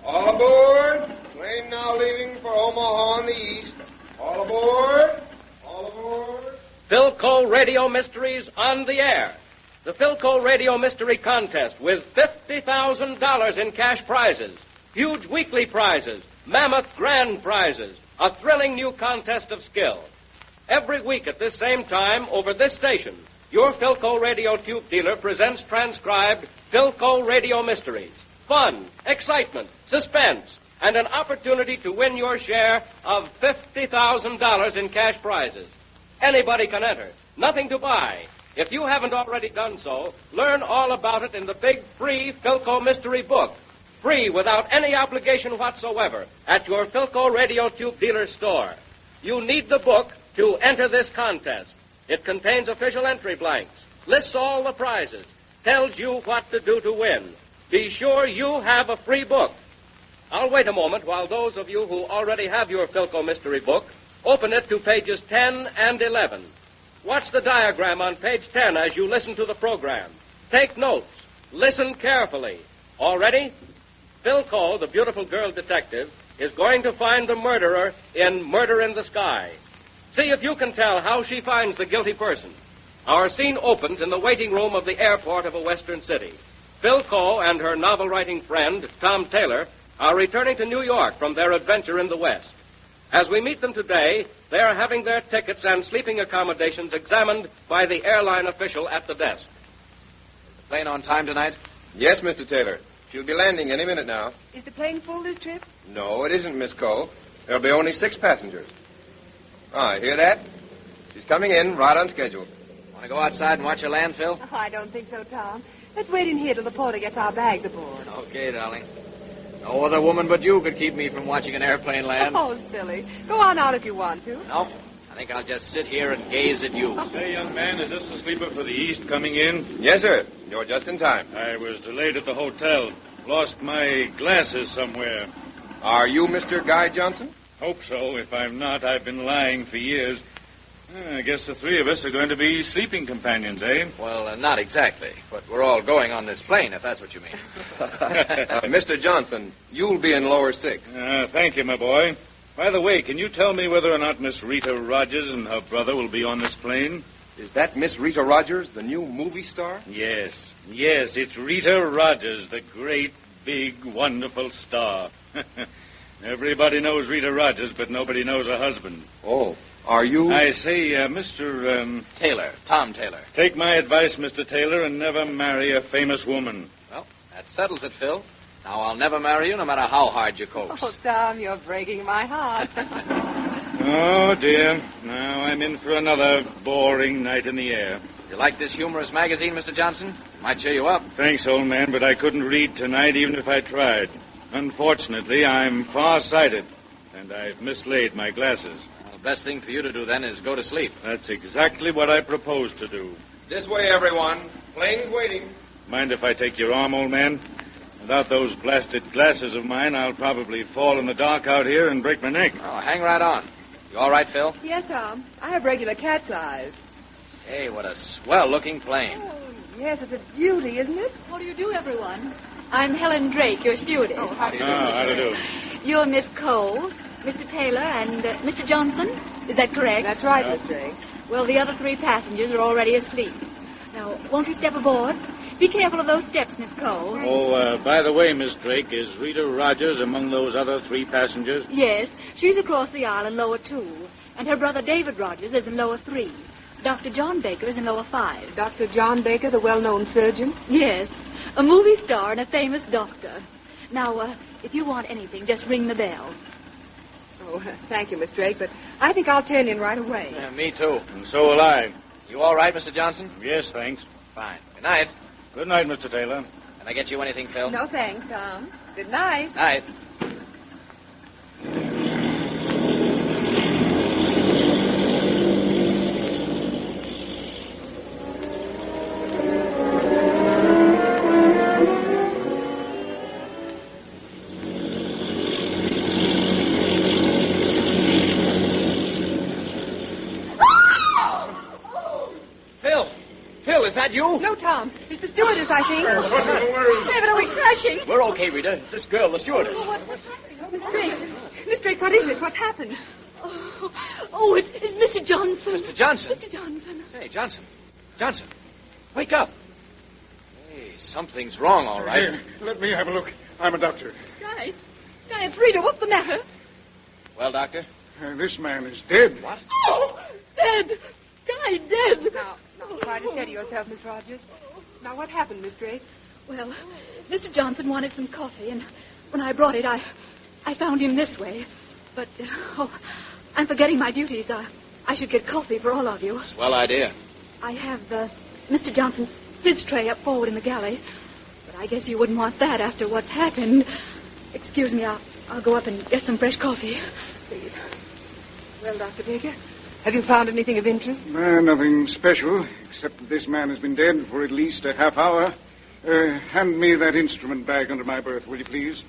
All aboard. Plane now leaving for Omaha in the east. All aboard. All aboard. Phyl Coe Radio Mysteries on the air. The Phyl Coe Radio Mystery Contest with $50,000 in cash prizes, huge weekly prizes, mammoth grand prizes, a thrilling new contest of skill. Every week at this same time over this station, your Phyl Coe Radio tube dealer presents transcribed Phyl Coe Radio Mysteries. Fun, excitement, suspense, and an opportunity to win your share of $50,000 in cash prizes. Anybody can enter. Nothing to buy. If you haven't already done so, learn all about it in the big free Phyl Coe Mystery Book. Free without any obligation whatsoever at your Phyl Coe Radio tube dealer store. You need the book to enter this contest. It contains official entry blanks, lists all the prizes, tells you what to do to win. Be sure you have a free book. I'll wait a moment while those of you who already have your Phyl Coe Mystery Book open it to pages 10 and 11. Watch the diagram on page 10 as you listen to the program. Take notes. Listen carefully. All ready? Phyl Coe, the beautiful girl detective, is going to find the murderer in Murder in the Sky. See if you can tell how she finds the guilty person. Our scene opens in the waiting room of the airport of a western city. Phyl Coe and her novel-writing friend, Tom Taylor, are returning to New York from their adventure in the West. As we meet them today, they are having their tickets and sleeping accommodations examined by the airline official at the desk. Is the plane on time tonight? Yes, Mr. Taylor. She'll be landing any minute now. Is the plane full this trip? No, it isn't, Miss Coe. There'll be only 6 passengers. Ah, hear that? She's coming in right on schedule. Want to go outside and watch her land, Phil? Oh, I don't think so, Tom. Let's wait in here till the porter gets our bags aboard. Okay, darling. No other woman but you could keep me from watching an airplane land. Oh, silly. Go on out if you want to. No, I think I'll just sit here and gaze at you. Say, young man, is this the sleeper for the East coming in? Yes, sir. You're just in time. I was delayed at the hotel. Lost my glasses somewhere. Are you Mr. Guy Johnson? Hope so. If I'm not, I've been lying for years. I guess the 3 of us are going to be sleeping companions, Well, not exactly, but we're all going on this plane, if that's what you mean. Mr. Johnson, you'll be in lower 6. Thank you, my boy. By the way, can you tell me whether or not Miss Rita Rogers and her brother will be on this plane? Is that Miss Rita Rogers, the new movie star? Yes, it's Rita Rogers, the great, big, wonderful star. Everybody knows Rita Rogers, but nobody knows her husband. Oh, are you? I say, Mr. Taylor, Tom Taylor. Take my advice, Mr. Taylor, and never marry a famous woman. Well, that settles it, Phil. Now, I'll never marry you, no matter how hard you coax. Oh, Tom, you're breaking my heart. Oh, dear. Now I'm in for another boring night in the air. You like this humorous magazine, Mr. Johnson? It might cheer you up. Thanks, old man, but I couldn't read tonight even if I tried. Unfortunately, I'm far-sighted, and I've mislaid my glasses. Well, the best thing for you to do, then, is go to sleep. That's exactly what I propose to do. This way, everyone. Plane's waiting. Mind if I take your arm, old man? Without those blasted glasses of mine, I'll probably fall in the dark out here and break my neck. Oh, hang right on. You all right, Phil? Yes, Tom. I have regular cat's eyes. Hey, what a swell-looking plane. Oh, yes, it's a beauty, isn't it? How do you do, everyone? I'm Helen Drake, your stewardess. Oh, how do you do? How do you do? You're Miss Coe, Mr. Taylor, and Mr. Johnson. Is that correct? That's right, Miss Drake. Well, the other 3 passengers are already asleep. Now, won't you step aboard? Be careful of those steps, Miss Coe. Oh, by the way, Miss Drake, is Rita Rogers among those other 3 passengers? Yes, she's across the aisle in lower 2, and her brother David Rogers is in lower 3. Dr. John Baker is in lower 5. Dr. John Baker, the well-known surgeon? Yes, a movie star and a famous doctor. Now, if you want anything, just ring the bell. Oh, thank you, Miss Drake, but I think I'll turn in right away. Yeah, me too. And so will I. You all right, Mr. Johnson? Yes, thanks. Fine. Good night. Good night, Mr. Taylor. Can I get you anything, Phil? No, thanks, Tom. Good night. Night. No, Tom. It's the stewardess, I think. David, are we crashing? We're okay, Rita. It's this girl, the stewardess. What's happening? Miss Drake. Miss Drake, what is it? What happened? It's Mr. Johnson. Mr. Johnson? Mr. Johnson. Hey, Johnson. Johnson, wake up. Hey, something's wrong, all right. Here, let me have a look. I'm a doctor. Guys, it's Rita. What's the matter? Well, Doctor? This man is dead. What? Oh, dead. Guy dead. Now, try to steady yourself, Miss Rogers. Now, what happened, Miss Drake? Well, Mr. Johnson wanted some coffee, and when I brought it, I found him this way. But, I'm forgetting my duties. I should get coffee for all of you. Swell idea. I have Mr. Johnson's his tray up forward in the galley. But I guess you wouldn't want that after what's happened. Excuse me, I'll go up and get some fresh coffee. Please. Well, Dr. Baker, have you found anything of interest? Nothing special, except that this man has been dead for at least a half hour. Hand me that instrument bag under my berth, will you please?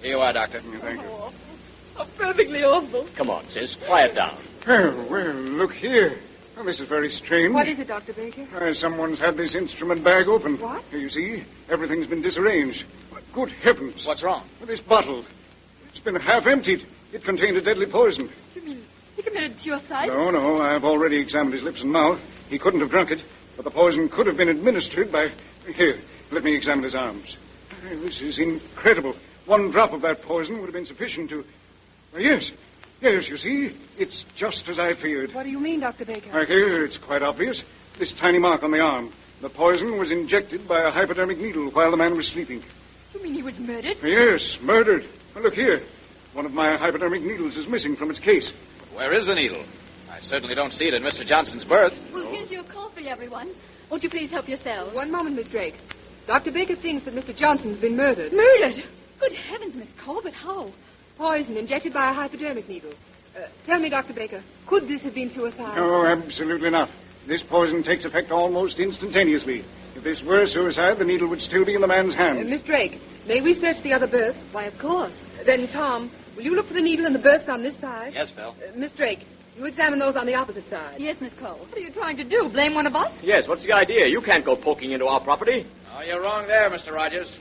Here you are, Doctor. Thank you. Oh, perfectly awful. Come on, sis. Quiet down. Well, look here. Well, this is very strange. What is it, Dr. Baker? Someone's had this instrument bag open. What? Here, you see, everything's been disarranged. Good heavens. What's wrong? Well, this bottle, it's been half emptied. It contained a deadly poison. You mean he committed suicide? No, I've already examined his lips and mouth. He couldn't have drunk it, but the poison could have been administered by... Here, let me examine his arms. This is incredible. One drop of that poison would have been sufficient to... Yes, you see, it's just as I feared. What do you mean, Dr. Baker? Here, it's quite obvious. This tiny mark on the arm. The poison was injected by a hypodermic needle while the man was sleeping. You mean he was murdered? Yes, murdered. Look here. One of my hypodermic needles is missing from its case. Where is the needle? I certainly don't see it in Mr. Johnson's berth. Well, here's your coffee, everyone. Won't you please help yourselves? One moment, Miss Drake. Dr. Baker thinks that Mr. Johnson's been murdered. Murdered? Good heavens, Miss Cole, but how? Poison injected by a hypodermic needle. Tell me, Dr. Baker, could this have been suicide? No, absolutely not. This poison takes effect almost instantaneously. If this were suicide, the needle would still be in the man's hand. Miss Drake, may we search the other berths? Why, of course. Then, Tom, will you look for the needle in the berths on this side? Yes, Phil. Miss Drake, you examine those on the opposite side. Yes, Miss Cole. What are you trying to do? Blame one of us? Yes, what's the idea? You can't go poking into our property. Oh, you're wrong there, Mr. Rogers.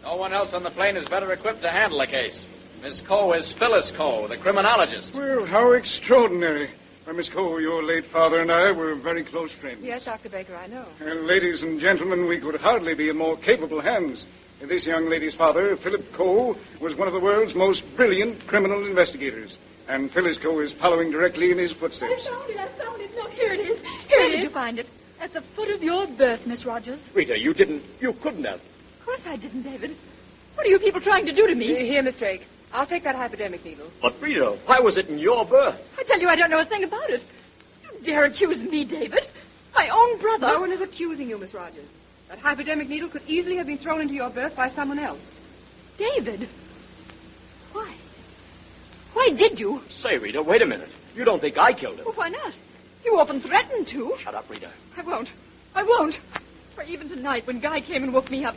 No one else on the plane is better equipped to handle a case. Miss Coe is Phyllis Coe, the criminologist. Well, how extraordinary. Miss Coe, your late father and I were very close friends. Yes, Dr. Baker, I know. Ladies and gentlemen, we could hardly be in more capable hands. This young lady's father, Phyl Coe, was one of the world's most brilliant criminal investigators. And Phyllis Coe is following directly in his footsteps. I found it. Look, here it is. Where did you find it? At the foot of your berth, Miss Rogers. Rita, you couldn't have. Of course I didn't, David. What are you people trying to do to me? Here, Miss Drake. I'll take that hypodermic needle. But Rita, why was it in your berth? I tell you, I don't know a thing about it. You dare accuse me, David? My own brother? No one is accusing you, Miss Rogers. That hypodermic needle could easily have been thrown into your berth by someone else. David? Why? Why did you? Say, Rita, wait a minute. You don't think I killed him? Well, why not? You often threatened to. Shut up, Rita. I won't. For even tonight, when Guy came and woke me up,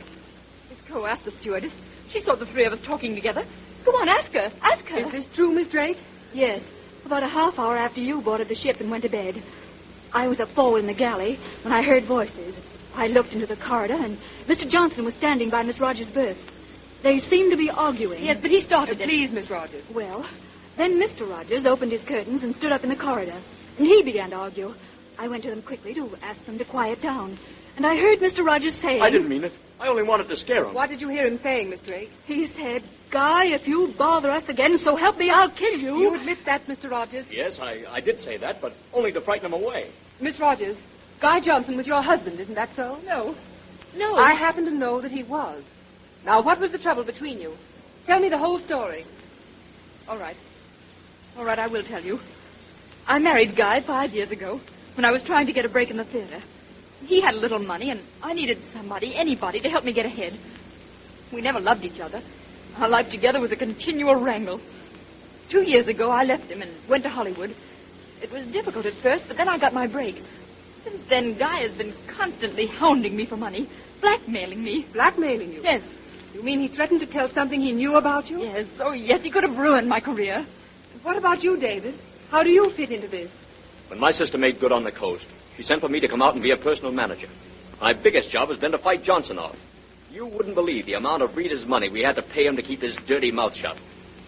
Miss Coe asked the stewardess. She saw the three of us talking together. Go on, ask her. Ask her. Is this true, Miss Drake? Yes. About a half hour after you boarded the ship and went to bed. I was up forward in the galley when I heard voices. I looked into the corridor, and Mr. Johnson was standing by Miss Rogers' berth. They seemed to be arguing. Yes, but he started it. Please, Miss Rogers. Well, then Mr. Rogers opened his curtains and stood up in the corridor, and he began to argue. I went to them quickly to ask them to quiet down, and I heard Mr. Rogers saying... I didn't mean it. I only wanted to scare him. What did you hear him saying, Miss Drake? He said, Guy, if you bother us again, so help me, I'll kill you. You admit that, Mr. Rogers? Yes, I did say that, but only to frighten him away. Miss Rogers, Guy Johnson was your husband, isn't that so? No. I happen to know that he was. Now, what was the trouble between you? Tell me the whole story. All right, I will tell you. I married Guy 5 years ago when I was trying to get a break in the theater. He had a little money, and I needed somebody, anybody, to help me get ahead. We never loved each other. Our life together was a continual wrangle. 2 years ago, I left him and went to Hollywood. It was difficult at first, but then I got my break. Since then, Guy has been constantly hounding me for money, blackmailing me. Blackmailing you? Yes. You mean he threatened to tell something he knew about you? Yes, oh yes, he could have ruined my career. What about you, David? How do you fit into this? When my sister made good on the coast, she sent for me to come out and be a personal manager. My biggest job has been to fight Johnson off. You wouldn't believe the amount of Rita's money we had to pay him to keep his dirty mouth shut.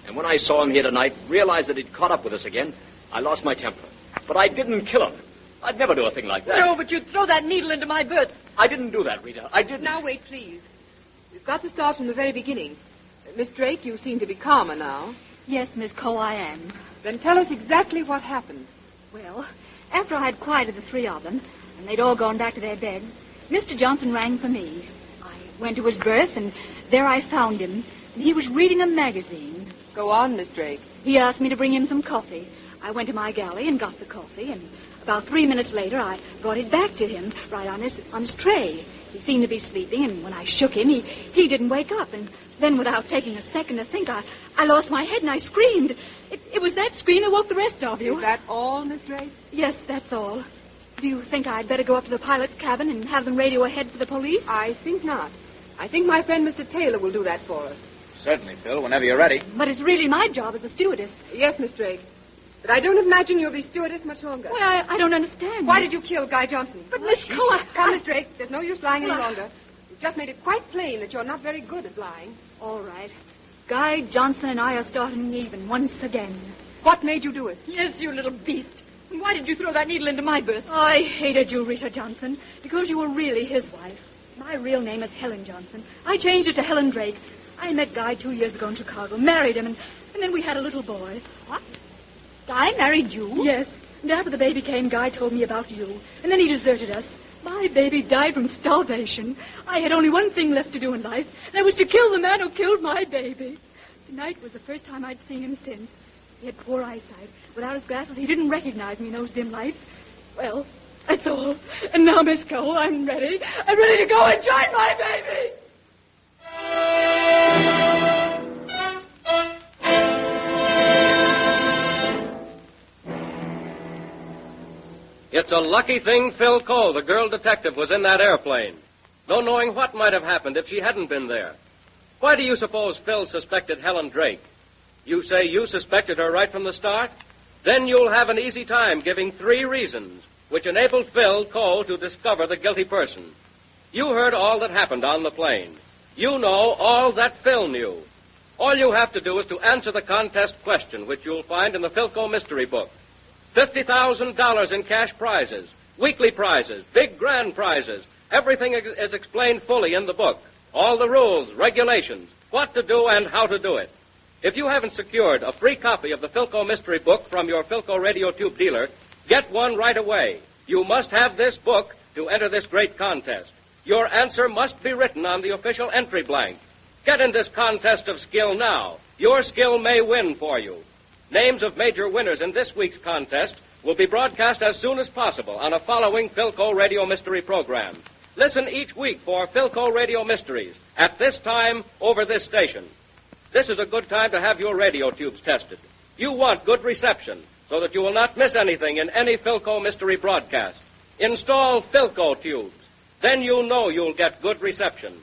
And when I saw him here tonight, realized that he'd caught up with us again, I lost my temper. But I didn't kill him. I'd never do a thing like that. No, but you'd throw that needle into my berth. I didn't do that, Rita. I didn't. Now, wait, please. We've got to start from the very beginning. Miss Drake, you seem to be calmer now. Yes, Miss Coe, I am. Then tell us exactly what happened. Well, after I had quieted the three of them, and they'd all gone back to their beds, Mr. Johnson rang for me. I went to his berth, and there I found him. And he was reading a magazine. Go on, Miss Drake. He asked me to bring him some coffee. I went to my galley and got the coffee, and about 3 minutes later, I brought it back to him, right on his tray. He seemed to be sleeping, and when I shook him, he didn't wake up. And then, without taking a second to think, I lost my head and I screamed. It was that scream that woke the rest of you. Is that all, Miss Drake? Yes, that's all. Do you think I'd better go up to the pilot's cabin and have them radio ahead for the police? I think not. I think my friend Mr. Taylor will do that for us. Certainly, Phil, whenever you're ready. But it's really my job as a stewardess. Yes, Miss Drake. But I don't imagine you'll be stewardess much longer. Well, I don't understand. Why did you kill Guy Johnson? But, Miss Coe, Come, Miss Drake. There's no use lying any longer. You've just made it quite plain that you're not very good at lying. All right. Guy Johnson and I are starting even once again. What made you do it? Yes, you little beast. And why did you throw that needle into my berth? I hated you, Rita Johnson, because you were really his wife. My real name is Helen Johnson. I changed it to Helen Drake. I met Guy 2 years ago in Chicago, married him, and then we had a little boy. What? Guy married you? Yes. And after the baby came, Guy told me about you. And then he deserted us. My baby died from starvation. I had only one thing left to do in life, and that was to kill the man who killed my baby. Tonight was the first time I'd seen him since. He had poor eyesight. Without his glasses, he didn't recognize me in those dim lights. Well, that's all. And now, Miss Coe, I'm ready. I'm ready to go and join my baby. It's a lucky thing Phyl Coe, the girl detective, was in that airplane. No knowing what might have happened if she hadn't been there. Why do you suppose Phil suspected Helen Drake? You say you suspected her right from the start? Then you'll have an easy time giving 3 reasons which enabled Phyl Coe to discover the guilty person. You heard all that happened on the plane. You know all that Phil knew. All you have to do is to answer the contest question, which you'll find in the Phyl Coe mystery book. $50,000 in cash prizes, weekly prizes, big grand prizes. Everything is explained fully in the book. All the rules, regulations, what to do and how to do it. If you haven't secured a free copy of the Phyl Coe mystery book from your Phyl Coe radio tube dealer, get one right away. You must have this book to enter this great contest. Your answer must be written on the official entry blank. Get in this contest of skill now. Your skill may win for you. Names of major winners in this week's contest will be broadcast as soon as possible on a following Phyl Coe radio mystery program. Listen each week for Phyl Coe radio mysteries at this time over this station. This is a good time to have your radio tubes tested. You want good reception so that you will not miss anything in any Phyl Coe mystery broadcast. Install Phyl Coe tubes. Then you know you'll get good reception.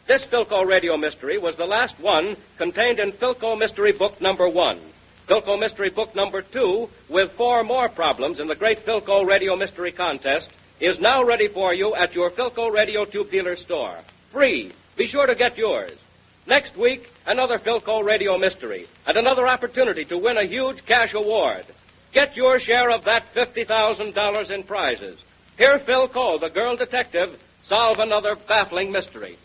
This Phyl Coe radio mystery was the last one contained in Phyl Coe mystery book number 1. Phyl Coe mystery book number 2, with 4 more problems in the great Phyl Coe radio mystery contest, is now ready for you at your Phyl Coe radio tube dealer store. Free. Be sure to get yours. Next week, another Phyl Coe radio mystery and another opportunity to win a huge cash award. Get your share of that $50,000 in prizes. Hear Phyl Coe, the girl detective, solve another baffling mystery.